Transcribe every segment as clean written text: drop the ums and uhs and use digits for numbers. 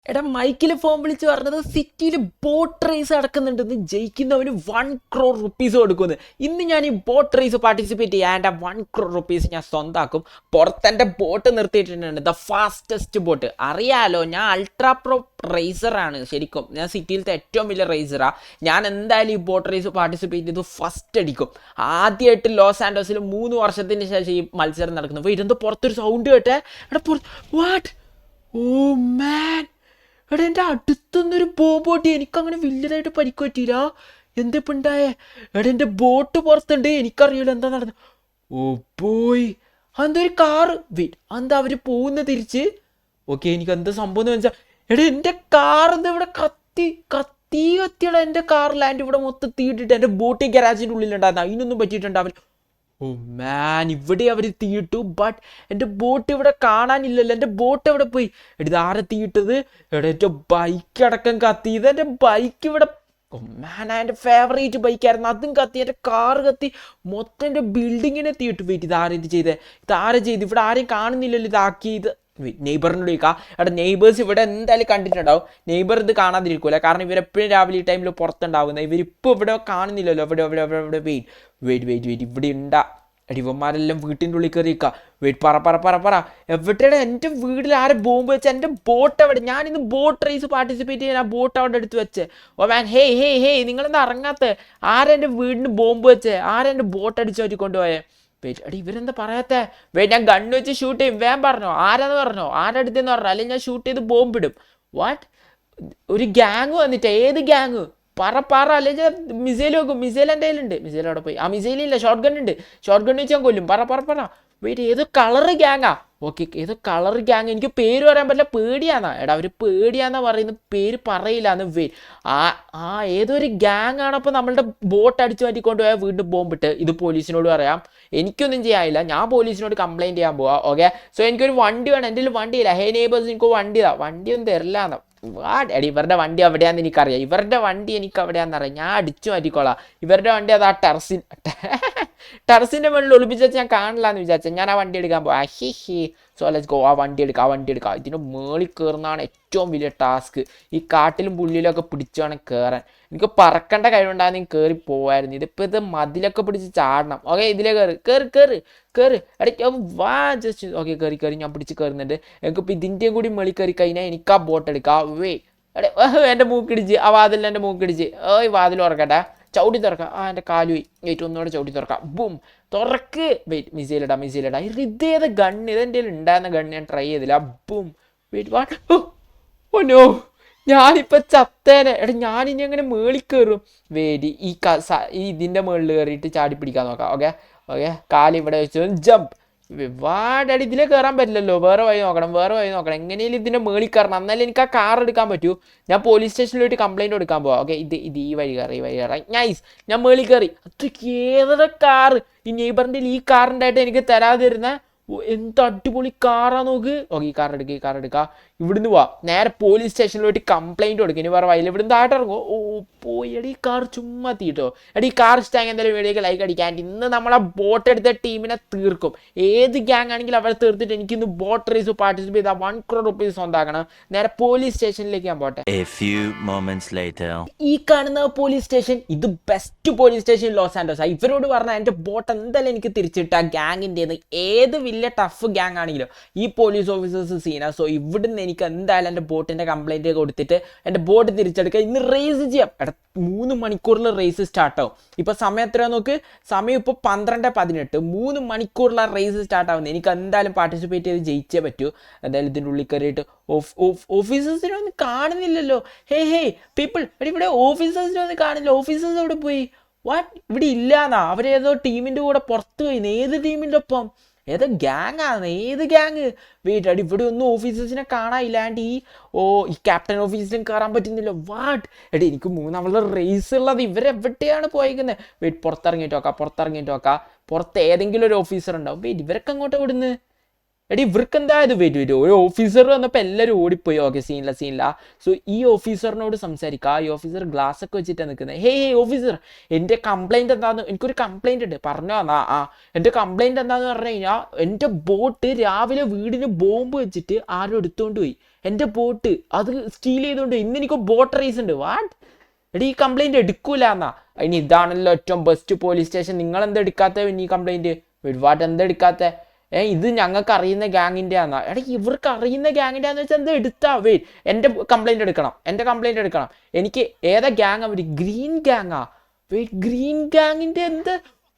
എടാ മൈക്കിൽ ഫോൺ വിളിച്ച് പറഞ്ഞത് സിറ്റിയിൽ ബോട്ട് റേസ് നടക്കുന്നുണ്ടെന്ന്, ജയിക്കുന്നവന് 1 crore rupees കൊടുക്കുമെന്ന്. ഇന്ന് ഞാൻ ഈ ബോട്ട് റേസ് പാർട്ടിസിപ്പേറ്റ് ചെയ്യാൻ എൻ്റെ 1 crore rupees ഞാൻ സ്വന്തമാക്കും. പുറത്തെൻ്റെ ബോട്ട് നിർത്തിയിട്ടുണ്ട്, ദ ഫാസ്റ്റസ്റ്റ് ബോട്ട്. അറിയാലോ, ഞാൻ അൾട്രാ പ്രോ റേസറാണ്. ശരിക്കും ഞാൻ സിറ്റിയിലത്തെ ഏറ്റവും വലിയ റേസറാണ്. ഞാൻ എന്തായാലും ഈ ബോട്ട് റേസ് പാർട്ടിസിപ്പേറ്റ് ചെയ്ത് ഫസ്റ്റ് അടിക്കും. ആദ്യമായിട്ട് ലോസ് ആൻഡോസിൽ 3 വർഷത്തിന് ശേഷം ഈ മത്സരം നടക്കുന്നു. അപ്പോൾ ഇതെന്തോ പുറത്തൊരു സൗണ്ട് കേട്ടെ. എടാ വാട്ട്, ഓ മാൻ, എടാ എൻ്റെ അടുത്തുനിന്നൊരു ബോട്ട്. എനിക്കങ്ങനെ വലിയതായിട്ട് പരിക്ക് പറ്റിയില്ല. എന്തിപ്പോൾ ഉണ്ടായേ? എടാ എൻ്റെ ബോട്ട് പുറത്തുണ്ട്, എനിക്കറിയില്ല എന്താ നടന്നത്. ഓ പോയി, അതെന്താ ഒരു കാറ്, വെയിറ്റ്, എന്താ അവർ പോകുന്ന തിരിച്ച്? ഓക്കെ, എനിക്ക് എന്താ സംഭവം എന്ന് വെച്ചാൽ, എടാ എൻ്റെ കാർ എന്താ ഇവിടെ കത്തിയടാ. എൻ്റെ കാർ ലാൻഡ് ഇവിടെ മൊത്തം തീയിട്ടിട്ട് എൻ്റെ ബോട്ട് ഗരാജിൻ്റെ ഉള്ളിലുണ്ടായിരുന്നു. അതിനൊന്നും പറ്റിയിട്ടുണ്ടാവില്ല. ഓ മാൻ, ഇവിടെ അവർ തീയിട്ടു, ബട്ട് എൻ്റെ ബോട്ട് ഇവിടെ കാണാനില്ലല്ലോ. എൻ്റെ ബോട്ട് എവിടെ പോയി? എടാ ആരെ തീയിട്ടത്? എടാ എൻ്റെ ബൈക്ക് അടക്കം കത്തിയത്. എൻ്റെ ബൈക്ക് ഇവിടെ, ഓ മാൻ, എൻ്റെ ഫേവറേറ്റ് ബൈക്കായിരുന്നു, അതും കത്തി. എൻ്റെ കാറ് കത്തി, മൊത്തം എൻ്റെ ബിൽഡിങ്ങിനെ തീയിട്ടു. വെയിറ്റ്, ഇതാരും ഇത് ചെയ്തേ? ഇതാരും ചെയ്ത്? ഇവിടെ ആരെയും കാണുന്നില്ലല്ലോ ഇതാക്കിയത്. നെയ്ബറിനോട് ചോദിക്കാം. എടാ നെയ്ബേഴ്സ് ഇവിടെ എന്തായാലും കണ്ടിട്ടുണ്ടാവും. നെയ്ബർ ഇത് കാണാതിരിക്കൂല, കാരണം ഇവരെപ്പോഴും രാവിലെ ഈ ടൈമിൽ പുറത്തുണ്ടാവുന്നത്. ഇവരിപ്പോൾ ഇവിടെ കാണുന്നില്ലല്ലോ. ഇവിടെ ഇവിടെ ഇവിടെ ഇവിടെ വെയിറ്റ് ഇവിടെ ഉണ്ടാ. അടിവന്മാരെല്ലാം വീട്ടിൻ്റെ ഉള്ളിൽ കയറിയിക്കുക. വെയിറ്റ്, പറ എവിടെയാണ് എൻ്റെ വീട്ടിൽ ആരെ ബോംബ് വെച്ചാൽ? എൻ്റെ ബോട്ട് എവിടെ? ഞാനിന്ന് ബോട്ട് റേസ് പാർട്ടിസിപ്പേറ്റ് ചെയ്യാൻ ആ ബോട്ട് അവിടെ എടുത്ത് വെച്ചേ. ഓ മാൻ, ഹേ നിങ്ങളെന്താ ഇറങ്ങാത്ത? ആരെൻ്റെ വീടിന് ബോംബ് വെച്ചേ? ആരെൻ്റെ ബോട്ട് അടിച്ചു മാറ്റി കൊണ്ടുപോയേ? വെയിറ്റ്, അടി ഇവരെന്താ പറയാത്ത? വെയിറ്റ്, ഞാൻ ഗണ്ണ് വെച്ച് ഷൂട്ട് ചെയ്യും. വേഗം പറഞ്ഞോ, ആരാന്ന് പറഞ്ഞോ, ആരടുത്തെന്ന് പറഞ്ഞോ, അല്ലെങ്കിൽ ഞാൻ ഷൂട്ട് ചെയ്ത് ബോംബിടും. വാട്ട്, ഒരു ഗ്യാങ് വന്നിട്ടാ? ഏത് ഗ്യാങ്? പറ അല്ലെങ്കിൽ മിസൈൽ വെക്കും. മിസൈൽ എൻ്റെ കയ്യിലുണ്ട്. മിസൈൽ അവിടെ പോയി. ആ മിസൈലില്ല, ഷോർട്ട് ഗൺ ഉണ്ട്. ഷോർട്ട് ഗൺ വെച്ച് ഞാൻ കൊല്ലും. പറ. വെയിറ്റ്, ഏതോ കളറ് ഗ്യാങ്ങാ? ഓക്കെ, ഏതോ കളർ ഗ്യാങ്. എനിക്ക് പേര് പറയാൻ പറ്റില്ല, പേടിയാന്നാ. എടാ അവർ പേടിയാന്നാ പറയുന്നത്, പേര് പറയില്ലാന്ന്. വെയിറ്റ്, ഏതൊരു ഗ്യാങ് ആണ്. അപ്പോൾ നമ്മളുടെ ബോട്ട് അടിച്ചു മാറ്റിക്കൊണ്ട് പോയാൽ വീണ്ടും ബോംബിട്ട്. ഇത് പോലീസിനോട് പറയാം. എനിക്കൊന്നും ചെയ്യാനില്ല, ഞാൻ പോലീസിനോട് കംപ്ലയിൻറ്റ് ചെയ്യാൻ പോവാം. ഓക്കെ, സോ എനിക്കൊരു വണ്ടി വേണം. എൻ്റെ കയ്യിൽ വണ്ടിയില്ല. ഹേ നെയ്ബേഴ്സ്, എനിക്ക് വണ്ടിയൊന്നും തരില്ലാന്ന്. എടി ഇവരുടെ വണ്ടി എവിടെയാണെന്ന് എനിക്കറിയാം. ഇവരുടെ വണ്ടി എനിക്ക് എവിടെയാണെന്നറിയാം. ഞാൻ അടിച്ചു മാറ്റിക്കോളാം. ഇവരുടെ വണ്ടി അത് ആ ടെറസിൻ്റെ മുകളിൽ ഒളിപ്പിച്ച് വെച്ച് ഞാൻ കാണില്ലാന്ന് വിചാരിച്ചാൽ ഞാൻ ആ വണ്ടി എടുക്കാൻ പോവാം. So let's go. ആ വണ്ടി എടുക്കാം. ഇതിൻ്റെ മേളിൽ കയറുന്നതാണ് ഏറ്റവും വലിയ ടാസ്ക്. ഈ കാട്ടിലും പുള്ളിയിലൊക്കെ പിടിച്ചു വേണം കയറാൻ. എനിക്ക് പറക്കേണ്ട കഴിവുണ്ടാകുന്ന കയറി പോവായിരുന്നു. ഇത് മതിലൊക്കെ പിടിച്ച് ചാടണം. ഓക്കെ, ഇതിലേ കയറി ഇടയ്ക്ക് വാ ജസ്റ്റ്. ഓക്കെ, കയറി ഞാൻ പിടിച്ച് കയറുന്നുണ്ട്. എനിക്കിപ്പോൾ ഇതിൻ്റെയും കൂടി മേളിൽ കയറി കഴിഞ്ഞാൽ എനിക്ക് ആ ബോട്ട് എടുക്കാം. എൻ്റെ മൂക്കിടിച്ച്, ആ വാതിലിൽ എൻ്റെ മൂക്കിടിച്ച്. വാതിൽ തുറക്കട്ടെ, ചവിട്ടി തുറക്കാം. എൻ്റെ കാലുപോയി. വെയിറ്റ്, ഒന്നുകൂടെ ചവിട്ടി തുറക്കാം. ബൂം, തുറക്ക്. വെയിറ്റ്, മിസൈലിടാ. ഇതേത് ഗണ്ണ്? ഇതെൻ്റെ കയ്യിൽ ഉണ്ടായിരുന്ന ഗണ്ണ് ഞാൻ ട്രൈ ചെയ്തില്ല. Boom, wait, what, oh no, ഞാനിപ്പോൾ ചത്തേനെ. എടാ ഞാനിനി അങ്ങനെ മേളിൽ കയറും. വേരി, ഇതിൻ്റെ മുകളിൽ കയറിയിട്ട് ചാടി പിടിക്കാൻ നോക്കാം. ഓക്കെ, കാലിവിടെ വെച്ച് ജമ്പ്. വാടടി, ഇതിലേ കയറാൻ പറ്റില്ലല്ലോ. വേറെ വഴി നോക്കണം. എങ്ങനെയും ഇതിൻ്റെ മേളിൽ കയറണം, എന്നാലും എനിക്ക് ആ കാർ എടുക്കാൻ പറ്റൂ. ഞാൻ പോലീസ് സ്റ്റേഷനിലോട്ട് കംപ്ലയിൻറ്റ് കൊടുക്കാൻ പോവാം. ഓക്കെ, ഇത് ഈ വഴി കയറി നൈസ്. ഞാൻ മേളിൽ കയറി. അത്രയ്ക്ക് ഏതൊരു കാറ് ഈ നെയ്ബറിൻ്റെ ഈ കാറുണ്ടായിട്ട് എനിക്ക് തരാതിരുന്ന എന്ത് അടിപൊളി കാറാ നോക്ക്. ഓക്കെ, ഈ കാർ എടുക്കുക. ഇവിടുന്ന് പോവാം, നേരെ പോലീസ് സ്റ്റേഷനിലോട്ട് കംപ്ലയിൻറ്റ് കൊടുക്കുക. ഇനി വേറെ വഴിയിൽ ഇവിടുന്ന് താഴെ ഇറങ്ങുമോ? പോയി. എടി ഈ കാർ ചുമ്മാ തീട്ടോ. എടി ഈ കാർ ഇഷ്ടമെങ്കിൽ എന്തായാലും വീഡിയോക്ക് ലൈക്ക് അടിക്കാൻ. ഇന്ന് നമ്മളെ ബോട്ട് എടുത്ത ടീമിനെ തീർക്കും. ഏത് ഗ്യാങ് ആണെങ്കിലും അവരെ തീർത്തിട്ട് എനിക്കിന്ന് ബോട്ട് റേസ് പാർട്ടിസിപ്പേറ്റ് ചെയ്താൽ 1 crore rupees സ്വന്തമാക്കണം. നേരെ പോലീസ് സ്റ്റേഷനിലേക്ക് ഞാൻ പോട്ടെ. ഈ കാണുന്ന പോലീസ് സ്റ്റേഷൻ, ഇത് ബെസ്റ്റ് പോലീസ് സ്റ്റേഷൻ ലോസ് ആൻഡോസ്. ഇവരോട് പറഞ്ഞാൽ എൻ്റെ ബോട്ട് എന്തായാലും എനിക്ക് തിരിച്ചിട്ട് ആ ഗ്യാങ്ങിൻ്റെ ഏത് വലിയ ടഫ് ഗ്യാങ് ആണെങ്കിലും ഈ പോലീസ് ഓഫീസേഴ്സ് സീന. സോ ഇവിടുന്ന് എനിക്ക് എന്തായാലും എൻ്റെ ബോട്ടിൻ്റെ കംപ്ലയിൻറ്റ് കൊടുത്തിട്ട് എൻ്റെ ബോട്ട് തിരിച്ചെടുക്കുക. ഇന്ന് റേസ് ചെയ്യാം. 3 മണിക്കൂറിൽ റേസ് സ്റ്റാർട്ടാവും. ഇപ്പോൾ സമയം എത്രയാ നോക്ക്. സമയം ഇപ്പോൾ 12:18. 3 മണിക്കൂറിലാണ് റേസ് സ്റ്റാർട്ടാവുന്നത്. എനിക്ക് എന്തായാലും പാർട്ടിസിപ്പേറ്റ് ചെയ്ത് ജയിച്ചേ പറ്റൂ. എന്തായാലും ഇതിൻ്റെ ഉള്ളിൽ കയറിയിട്ട് ഓഫീസേഴ്സിനെ ഒന്നും കാണുന്നില്ലല്ലോ. ഹേ പീപ്പിൾ, ഇവിടെ ഓഫീസേഴ്സിനെ ഒന്നും കാണില്ല. ഓഫീസേഴ്സ് എവിടെ പോയി? വാട്ട്, ഇവിടെ ഇല്ലാന്നാ? അവരേതോ ടീമിൻ്റെ കൂടെ പുറത്ത് പോയി. ഏത് ടീമിൻ്റെ ഒപ്പം? ഏതോ ഗ്യാങ്ങാണ്. ഏത് ഗ്യാങ്? വെയിറ്റ്, ഇവിടെ ഒന്നും ഓഫീസേഴ്സിനെ കാണാനില്ലാണ്ട് ഈ ക്യാപ്റ്റൻ ഓഫീസിലും കയറാൻ പറ്റുന്നില്ല. വാട്ട്, എനിക്ക് 3 റേസ് ഉള്ളത്. ഇവരെവിടെയാണ് പോയിരിക്കുന്നത്? വെയിറ്റ്, പുറത്തിറങ്ങിയിട്ട് നോക്കാം. പുറത്ത് ഏതെങ്കിലും ഒരു ഓഫീസർ ഉണ്ടാവും. വെയിറ്റ്, ഇവരൊക്കെ അങ്ങോട്ട് വിടുന്നത്? എടി ഇവർക്ക് എന്തായത് വരും ഒരു ഓഫീസർ വന്നപ്പോൾ എല്ലാവരും ഓടിപ്പോയി. ഓക്കെ, സീനില്ല. സോ ഈ ഓഫീസറിനോട് സംസാരിക്കുക. ഈ ഓഫീസർ ഗ്ലാസ് ഒക്കെ വെച്ചിട്ടാണ് നിൽക്കുന്നത്. ഹേ ഓഫീസർ, എൻ്റെ കംപ്ലൈൻറ്റ് എന്താന്ന്, എനിക്കൊരു കംപ്ലൈൻറ്റ് ഉണ്ട്, പറഞ്ഞോ എന്നാ. എൻ്റെ കംപ്ലൈൻറ്റ് എന്താന്ന് പറഞ്ഞു കഴിഞ്ഞാൽ എൻ്റെ ബോട്ട് രാവിലെ വീടിന് ബോംബ് വെച്ചിട്ട് ആരും എടുത്തുകൊണ്ട് പോയി. എൻ്റെ ബോട്ട് അത് സ്റ്റീൽ ചെയ്തുകൊണ്ട് ഇന്ന് എനിക്ക് ബോട്ട് റേസ് ഉണ്ട്. വാട്ട് എടി ഈ കംപ്ലൈൻറ്റ് എടുക്കൂല എന്നാ. ഇനി ഇതാണല്ലോ ഏറ്റവും ബെസ്റ്റ് പോലീസ് സ്റ്റേഷൻ, നിങ്ങളെന്താ എടുക്കാത്ത ഈ കംപ്ലൈൻറ്റ്? ഒരുപാട് എന്താ എടുക്കാത്ത? ഇത് ഞങ്ങൾക്ക് അറിയുന്ന ഗ്യാങ്ങിൻ്റെ ആണെന്നാ. എടാ ഇവർക്ക് അറിയുന്ന ഗ്യാങ്ങിൻ്റെ ആണെന്ന് വെച്ചാൽ എന്താ എടുത്താ? എൻ്റെ കംപ്ലൈൻറ്റ് എടുക്കണം. എനിക്ക് ഏതാ ഗ്യാങ്? അവർ ഗ്രീൻ ഗ്യാങ്ങാ. ഗ്രീൻ ഗ്യാങ്ങിൻ്റെ എന്ത്?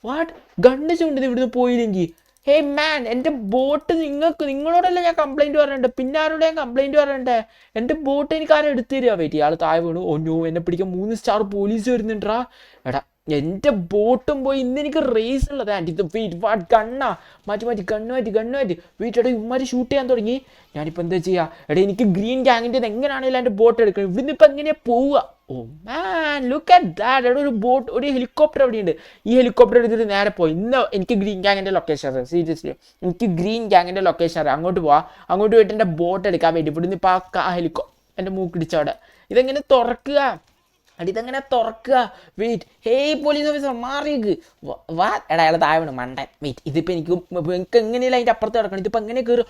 വാട്ട് ഗണ്ണ് ചൂണ്ടത് ഇവിടുന്ന് പോയില്ലെങ്കിൽ? ഹേ മാൻ, എൻ്റെ ബോട്ട് നിങ്ങളോടല്ല ഞാൻ കംപ്ലൈൻറ്റ് പറയണ്ടേ, പിന്നെ ആരോടെ ഞാൻ കംപ്ലൈൻറ്റ് പറയണ്ടേ? എൻ്റെ ബോട്ട് എനിക്ക് ആരും എടുത്തു തരിക? ഇയാൾ താഴെ വീണു. ഒന്നോ എന്നെ പിടിക്കാൻ 3 സ്റ്റാർ പോലീസ് വരുന്നുണ്ടാ. എടാ എൻ്റെ ബോട്ടും പോയി, ഇന്ന് എനിക്ക് റേസ് ഉള്ളത്. ആൻഡ് ഇത് ഗണ്ണാ, മാറ്റി ഗണ്ണ് എടാ ഇവന്മാർ ഷൂട്ട് ചെയ്യാൻ തുടങ്ങി. ഞാനിപ്പോൾ എന്താ ചെയ്യുക? എടാ എനിക്ക് ഗ്രീൻ ഗ്യാങ്ങിൻ്റെ എങ്ങനെയാണെങ്കിലും എൻ്റെ ബോട്ട് എടുക്കണം. ഇവിടുന്ന് ഇപ്പം എങ്ങനെയാണ് പോവുക? ഓ മാൻ, ലുക്ക് അറ്റ് ദാറ്റ്. എടാ ഒരു ബോട്ട്, ഒരു ഹെലികോപ്റ്റർ എവിടെയുണ്ട്? ഈ ഹെലികോപ്റ്റർ എടുത്തിട്ട് നേരെ പോയി. ഇന്ന് എനിക്ക് ഗ്രീൻ ഗ്യാങ്ങിൻ്റെ ലൊക്കേഷൻ അറിയാം. സീരിയസ്ലി എനിക്ക് ഗ്രീൻ ഗ്യാങ്ങിൻ്റെ ലൊക്കേഷൻ അറിയാം. അങ്ങോട്ട് പോയിട്ട് എൻ്റെ ബോട്ട് എടുക്കാൻ വേണ്ടി ഇവിടുന്ന് ഇപ്പോൾ ആ എൻ്റെ മൂക്കിടിച്ചവിടെ. ഇതെങ്ങനെ തുറക്കുക? ഇതെങ്ങനെ തുറക്കുക? ഹേയ് പോലീസ് ഓഫീസർ മാറിയേക്ക്. എടാ അയാൾ താഴെ വീണ് മണ്ടൻ. ഇതിപ്പോൾ എനിക്ക് എങ്ങനെയല്ല അതിൻ്റെ അപ്പുറത്ത് കിടക്കണം. ഇതിപ്പോൾ എങ്ങനെ കയറും?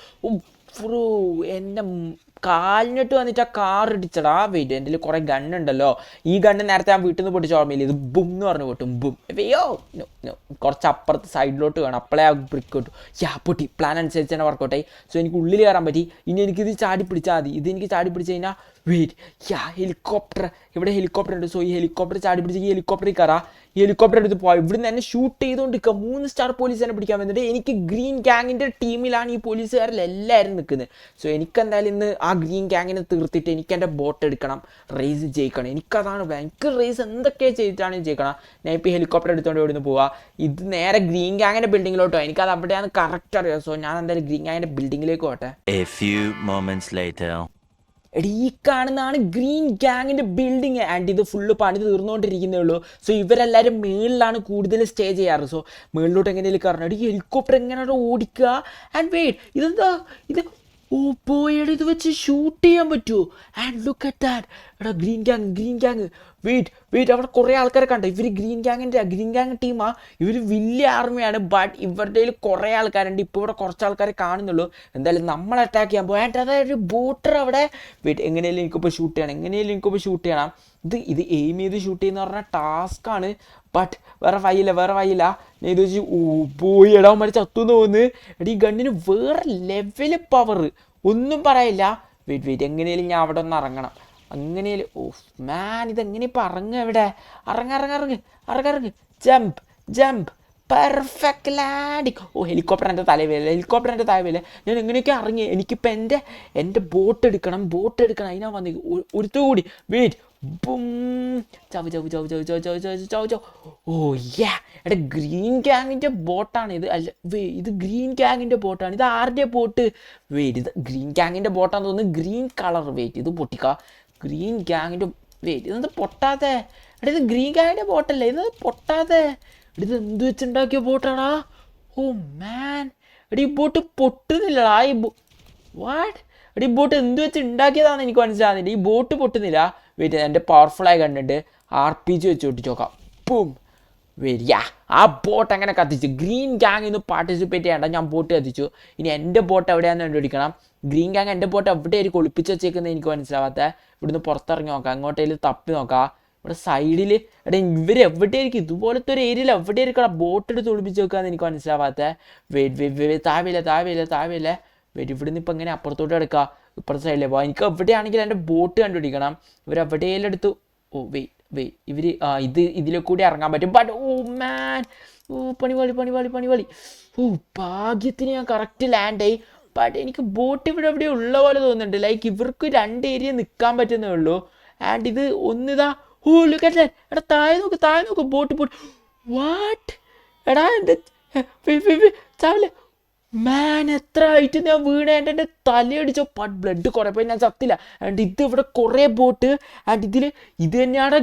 എൻ്റെ കാലിനിട്ട് വന്നിട്ട് ആ കാർ ഇടിച്ചടാ. എൻ്റെ കുറേ ഗണ്ണുണ്ടല്ലോ. ഈ ഗണ്ണ് നേരത്തെ ഞാൻ വീട്ടിൽ നിന്ന് പൊട്ടിച്ച ഓർമ്മയില്ല. ഇത് ബും എന്ന് പറഞ്ഞു പൊട്ടും. ബും. കുറച്ച് അപ്പുറത്ത് സൈഡിലോട്ട് വേണം, അപ്പോഴേ ആ ബ്രിക്ക് കിട്ടും. പൊട്ടി. പ്ലാൻ അനുസരിച്ച് തന്നെ വർക്കൗട്ടായി. സോ എനിക്ക് ഉള്ളിൽ കയറാൻ പറ്റി. ഇനി എനിക്കിത് ചാടി പിടിച്ചാൽ മതി. എനിക്ക് ചാടി പിടിച്ച് കഴിഞ്ഞാൽ ഹെലികോപ്റ്റർ. ഇവിടെ ഹെലികോപ്റ്റർ ഉണ്ട്. സോ ഈ ഹെലികോപ്റ്റർ ചാടി പിടിച്ച് ഈ ഹെലികോപ്റ്ററിൽ കയറാം. ഈ ഹെലികോപ്റ്റർ എടുത്ത് പോകാം. ഇവിടുന്ന് എന്നെ ഷൂട്ട് ചെയ്തുകൊണ്ടിരിക്കുക. 3 സ്റ്റാർ പോലീസ് തന്നെ പിടിക്കാൻ വന്നിട്ട്. എനിക്ക് ഗ്രീൻ ഗ്യാങ്ങിൻ്റെ ടീമിലാണ് ഈ പോലീസുകാരെല്ലാവരും നിൽക്കുന്നത്. സോ എനിക്കെന്തായാലും ഇന്ന് ആ ഗ്രീൻ ഗ്യാങ്ങിനെ തീർത്തിട്ട് എനിക്ക് എൻ്റെ ബോട്ട് എടുക്കണം, റേസ് ജയിക്കണം. എനിക്ക് റേസ് എന്തൊക്കെയാണ് ചെയ്തിട്ടാണ് ജയിക്കണം. ഞാൻ ഇപ്പോൾ ഹെലികോപ്റ്റർ എടുത്തുകൊണ്ട് ഇവിടുന്ന് പോവുക. ഇത് നേരെ ഗ്രീൻ ഗ്യാങ്ങിൻ്റെ ബിൽഡിങ്ങിലോട്ടോ. എനിക്കത് അവിടെയാണ് കറക്റ്റ് അറിയാം. സോ ഞാൻ എന്തായാലും ഗ്രീൻ ഗ്യാങ്ങിൻ്റെ ബിൽഡിങ്ങിലേക്ക് പോട്ടെ. എടി ഈ കാണുന്നതാണ് ഗ്രീൻ ഗ്യാങ്ങിൻ്റെ ബിൽഡിങ്. ആൻഡ് ഇത് ഫുള്ള് പണി തീർന്നുകൊണ്ടിരിക്കുന്നേ ഉള്ളൂ. സോ ഇവരെല്ലാവരും മേളിലാണ് കൂടുതൽ സ്റ്റേ ചെയ്യാറ്. സോ മേളിലോട്ട് എങ്ങനെയും കയറണം. എടി ഹെലികോപ്റ്റർ എങ്ങനെയാണ് ഓടിക്കുക? ആൻഡ് ഇതെന്താ ഇത്? പോയടി, ഇത് വെച്ച് ഷൂട്ട് ചെയ്യാൻ പറ്റുമോ? And look at that. എടാ ഗ്രീൻ ഗ്യാങ് അവിടെ കുറേ ആൾക്കാരെ കണ്ടോ? ഇവർ ഗ്രീൻ ഗ്യാങ് ടീമാ. ഇവർ വലിയ ആർമിയാണ്. ബട്ട് ഇവരുടെ കയ്യിൽ കുറേ ആൾക്കാരുണ്ട്. ഇപ്പോൾ ഇവിടെ കുറച്ച് ആൾക്കാരെ കാണുന്നുള്ളൂ. എന്തായാലും നമ്മൾ അറ്റാക്ക് ചെയ്യാൻ പോകാൻ. അതായത് ഒരു ബോട്ടർ അവിടെ. എങ്ങനെയാലും എനിക്കിപ്പോൾ ഷൂട്ട് ചെയ്യണം. ഇത് എയിം ചെയ്ത് ഷൂട്ട് ചെയ്യുന്ന പറഞ്ഞാൽ ടാസ്ക്കാണ്. ബട്ട് വേറെ വയ്യില്ല. ഞാൻ ഇത് വെച്ച് പോയി ഇടാൻ മതി ചത്തുന്ന് തോന്നുന്നു. ഈ ഗണ്ണിന് വേറെ ലെവല് പവർ, ഒന്നും പറയില്ല. എങ്ങനെയാലും ഞാൻ അവിടെ ഒന്ന് ഇറങ്ങണം. അങ്ങനെയാലും മാൻ, ഇതെങ്ങനെ ഇപ്പം എവിടെ? ഇറങ്ങ്. Jump perfect landing. ഹെലികോപ്റ്റർ എൻ്റെ തലവേല. ഞാൻ എങ്ങനെയൊക്കെ ഇറങ്ങി. എനിക്കിപ്പോൾ എൻ്റെ ബോട്ട് എടുക്കണം. അതിനാ വന്നത്. ഒരുത്തുകൂടി ബും. ചവ്. എടാ ഗ്രീൻ ഗ്യാങ്ങിൻ്റെ ബോട്ടാണ് ഇത്. അല്ല ഇത് ഗ്രീൻ ഗ്യാങ്ങിൻ്റെ ബോട്ടാണ്. ഇത് ആരുടെ ബോട്ട്? ഇത് ഗ്രീൻ ഗ്യാങ്ങിൻ്റെ ബോട്ടാന്ന് തോന്നുന്നു. Green colour. ഇത് പൊട്ടിക്കാം. ഗ്രീൻ ഗ്യാങ്ങിൻ്റെ ഇതെന്ത് പൊട്ടാതെ? എടാ ഇത് ഗ്രീൻ ഗ്യാങ്ങിൻ്റെ ബോട്ടല്ലേ? ഇത് പൊട്ടാതെ. ഇത് എന്ത് വെച്ചുണ്ടാക്കിയ ബോട്ടാടാ? മാൻ, ഈ ബോട്ട് പൊട്ടുന്നില്ലടാ. ഈ ബോട്ട് എന്ത് വെച്ച് ഉണ്ടാക്കിയതാണെന്ന് എനിക്ക് മനസ്സിലാകുന്നില്ല. ഈ ബോട്ട് പൊട്ടുന്നില്ല. എൻ്റെ പവർഫുള്ളായി കണ്ടിട്ട് RPG വെച്ച് പൊട്ടിച്ച് നോക്കാം. പൂം. ആ ബോട്ട് അങ്ങനെ കത്തിച്ചു. ഗ്രീൻ ഗ്യാങ് ഇന്ന് പാർട്ടിസിപ്പേറ്റ് ചെയ്യേണ്ട. ഞാൻ ബോട്ട് കത്തിച്ചു. ഇനി എൻ്റെ ബോട്ട് എവിടെയാണെന്ന് കണ്ടുപിടിക്കണം. ഗ്രീൻ ഗ്യാങ് എൻ്റെ ബോട്ട് എവിടെയായിരിക്കും ഒളിപ്പിച്ച് വെച്ചേക്കുന്നത് എനിക്ക് മനസ്സിലാവാത്ത. ഇവിടുന്ന് പുറത്തിറങ്ങി നോക്കാം. അങ്ങോട്ടേലും തപ്പി നോക്കാം. ഇവിടെ സൈഡിൽ ഇവർ എവിടെയായിരിക്കും? ഇതുപോലത്തെ ഒരു ഏരിയയിൽ എവിടെയായിരിക്കും ബോട്ട് എടുത്ത് ഒളിപ്പിച്ച് വെക്കാമെന്ന് എനിക്ക് മനസ്സിലാവാത്ത. താഴെയില്ല. ഇവിടുന്ന് ഇപ്പം എങ്ങനെ അപ്പുറത്തോട്ട് എടുക്കുക? ഇപ്പുറത്തെ സൈഡിലേ പോവാം. എനിക്ക് എവിടെയാണെങ്കിൽ എൻ്റെ ബോട്ട് കണ്ടുപിടിക്കണം. ഇവരെവിടെയെങ്കിലും എടുത്ത് ഇവർ ഇതിലെ കൂടി ഇറങ്ങാൻ പറ്റും. ബട്ട് മാൻ, പണിവാളി. ഭാഗ്യത്തിന് ഞാൻ കറക്റ്റ് ലാൻഡായി. ബട്ട് എനിക്ക് ബോട്ട് ഇവിടെ ഉള്ള പോലെ തോന്നുന്നുണ്ട്. ലൈക്ക് ഇവർക്ക് 2 ഏരിയ നിൽക്കാൻ പറ്റുന്നേ ഉള്ളൂ. ആൻഡ് ഇത് ഒന്നിതാ. Look at that. എടാ താഴെ നോക്ക്. ബോട്ട്. വാട്ട്? എടാ എൻ്റെ ചാവില്ല. മാൻ, എത്ര ഹൈറ്റ് ഞാൻ വീണ. എൻ്റെ തലയടിച്ചോ. ബ്ലഡ് കുറേ പോയി. ഞാൻ ചത്തില്ല. ആൻഡ് ഇത് ഇവിടെ കുറേ ബോട്ട്. ആൻഡ് ഇത് തന്നെയാണ്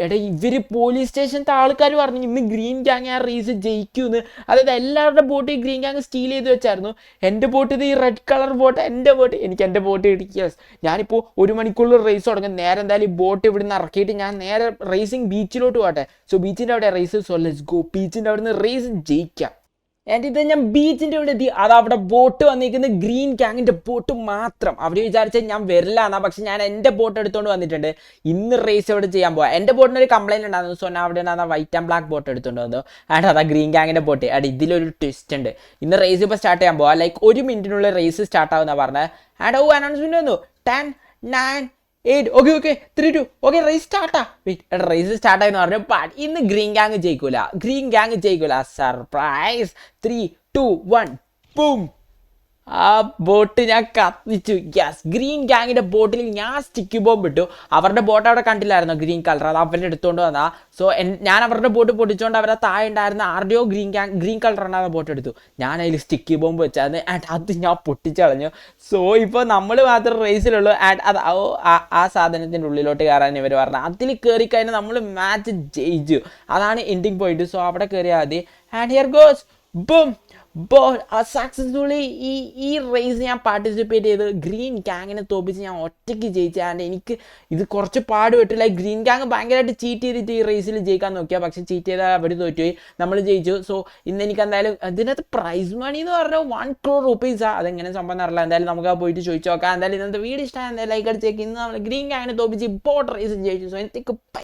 എടാ ഇവര് പോലീസ് സ്റ്റേഷനത്തെ ആൾക്കാർ പറഞ്ഞു ഇന്ന് ഗ്രീൻ ഗ്യാങ് ആ റേസ് ജയിക്കുമെന്ന്. അതായത് എല്ലാവരുടെ ബോട്ട് ഈ ഗ്രീൻ ഗ്യാങ് സ്റ്റീൽ ചെയ്ത് വെച്ചായിരുന്നു. എൻ്റെ ബോട്ട് ഇത് ഈ റെഡ് കളർ ബോട്ട്, എൻ്റെ ബോട്ട്, എനിക്ക് എൻ്റെ ബോട്ട് കിട്ടിയ ഞാനിപ്പോൾ 1 മണിക്കൂറിൽ റേസ് തുടങ്ങും. നേരെ എന്തായാലും ഈ ബോട്ട് ഇവിടെ നിന്ന് ഇറക്കിയിട്ട് ഞാൻ നേരെ റേസിങ് ബീച്ചിലോട്ട് പോട്ടെ. സോ ബീച്ചിൻ്റെ അവിടെ റേസ്, സോ ലെറ്റ്സ് ഗോ. ബീച്ചിൻ്റെ അവിടെ നിന്ന് റേസ് ജയിക്കാം. ആൻഡ് ഇത് ഞാൻ ബീച്ചിൻ്റെ ഇവിടെ എത്തി. അത് അവിടെ ബോട്ട് വന്നിരിക്കുന്നത് ഗ്രീൻ ഗ്യാങ്ങിൻ്റെ ബോട്ട് മാത്രം. അവർ വിചാരിച്ചാൽ ഞാൻ വരില്ല എന്നാ, പക്ഷെ ഞാൻ എൻ്റെ ബോട്ട് എടുത്തുകൊണ്ട് വന്നിട്ടുണ്ട്. ഇന്ന് റേസ് ഇവിടെ ചെയ്യാൻ പോകാം. എൻ്റെ ബോട്ടിന് ഒരു കംപ്ലൈൻറ്റ് ഉണ്ടായിരുന്നു. സോ ഞാൻ അവിടെ നിന്ന് വൈറ്റ് ആൻഡ് ബ്ലാക്ക് ബോട്ട് എടുത്തുകൊണ്ട് വന്നു. ആൻഡ് അതാ ഗ്രീൻ ഗ്യാങ്ങിൻ്റെ ബോട്ട്. ആൻഡ് ഇതിലൊരു ട്വിസ്റ്റ് ഉണ്ട്. ഇന്ന് റേസ് ഇപ്പോൾ സ്റ്റാർട്ട് ചെയ്യാൻ പോകാം. ലൈക്ക് 1 മിനിറ്റിനുള്ളിൽ റേസ് സ്റ്റാർട്ട് ആവുമെന്നാണ് പറഞ്ഞത്. ആൻഡ് അനൗൺസ്മെൻറ്റ് വന്നു 10, 9, 8. ഓക്കെ 3, 2. ഓക്കെ റേസ് സ്റ്റാർട്ടാ. റേസ് സ്റ്റാർട്ടായെന്ന് പറഞ്ഞു. ബട്ട് ഇന്ന് ഗ്രീൻ ഗ്യാങ് ജയിക്കൂല. സർപ്രൈസ്. 3, 2, 1 ബൂം. ആ ബോട്ട് ഞാൻ കത്തിച്ചു. യെസ്, ഗ്രീൻ ഗ്യാങ്ങിൻ്റെ ബോട്ടിൽ ഞാൻ സ്റ്റിക്കി ബോംബ് ഇട്ടു. അവരുടെ ബോട്ട് അവിടെ കണ്ടില്ലായിരുന്നു ഗ്രീൻ കളർ, അത് അവരുടെ എടുത്തുകൊണ്ട് വന്നാ. സോ ഞാൻ അവരുടെ ബോട്ട് പൊട്ടിച്ചുകൊണ്ട് അവരെ താഴെ ഉണ്ടായിരുന്ന ആരുടെയോ ഗ്രീൻ കളർ ഉണ്ടാകുന്ന ബോട്ട് എടുത്തു. ഞാൻ അതിൽ സ്റ്റിക്കി ബോംബ് വെച്ചായിരുന്നു. ആൻഡ് അത് ഞാൻ പൊട്ടിച്ചു കളഞ്ഞു. സോ ഇപ്പോൾ നമ്മൾ മാത്രം റേസിലുള്ളൂ. ആൻഡ് അത് ആ സാധനത്തിൻ്റെ ഉള്ളിലോട്ട് കയറാൻ ഇവർ പറഞ്ഞു. അതിൽ കയറിക്കഴിഞ്ഞാൽ നമ്മൾ മാച്ച് ജയിച്ചു. അതാണ് എൻഡിങ് പോയിന്റ്. സോ അവിടെ കയറിയാൽ മതി. And here goes boom. Successfully ഈ റേസ് ഞാൻ പാർട്ടിസിപ്പേറ്റ് ചെയ്ത് ഗ്രീൻ ഗ്യാങ്ങിനെ തോപ്പിച്ച് ഞാൻ ഒറ്റയ്ക്ക് ജയിച്ചാണ്ട്. എനിക്ക് ഇത് കുറച്ച് പാടുപെട്ടു. ലൈക്ക് ഗ്രീൻ ഗ്യാങ് ഭയങ്കരമായിട്ട് ചീറ്റ് ചെയ്തിട്ട് ഈ റേസിൽ ജയിക്കാൻ നോക്കിയാൽ, പക്ഷേ ചീറ്റ് ചെയ്താൽ അവർ തോറ്റുപോയി, നമ്മൾ ജയിച്ചു. സോ ഇന്ന് എനിക്ക് എന്തായാലും ഇതിനകത്ത് പ്രൈസ് മണി എന്ന് പറഞ്ഞാൽ 1 crore rupees. അതെങ്ങനെ സംഭവം അറിയില്ല. എന്തായാലും നമുക്ക് പോയിട്ട് ചോദിച്ചു നോക്കാം. എന്തായാലും ഇന്നത്തെ വീഡിയോ ഇഷ്ടമായി, എന്തായാലും ലൈക്ക് അടിച്ചേക്ക്. ഇന്ന് നമ്മൾ ഗ്രീൻ ഗ്യാങ്ങിനെ തോപ്പിച്ച് ബോട്ട് റേസ് ജയിച്ചു. സോ എനിക്ക്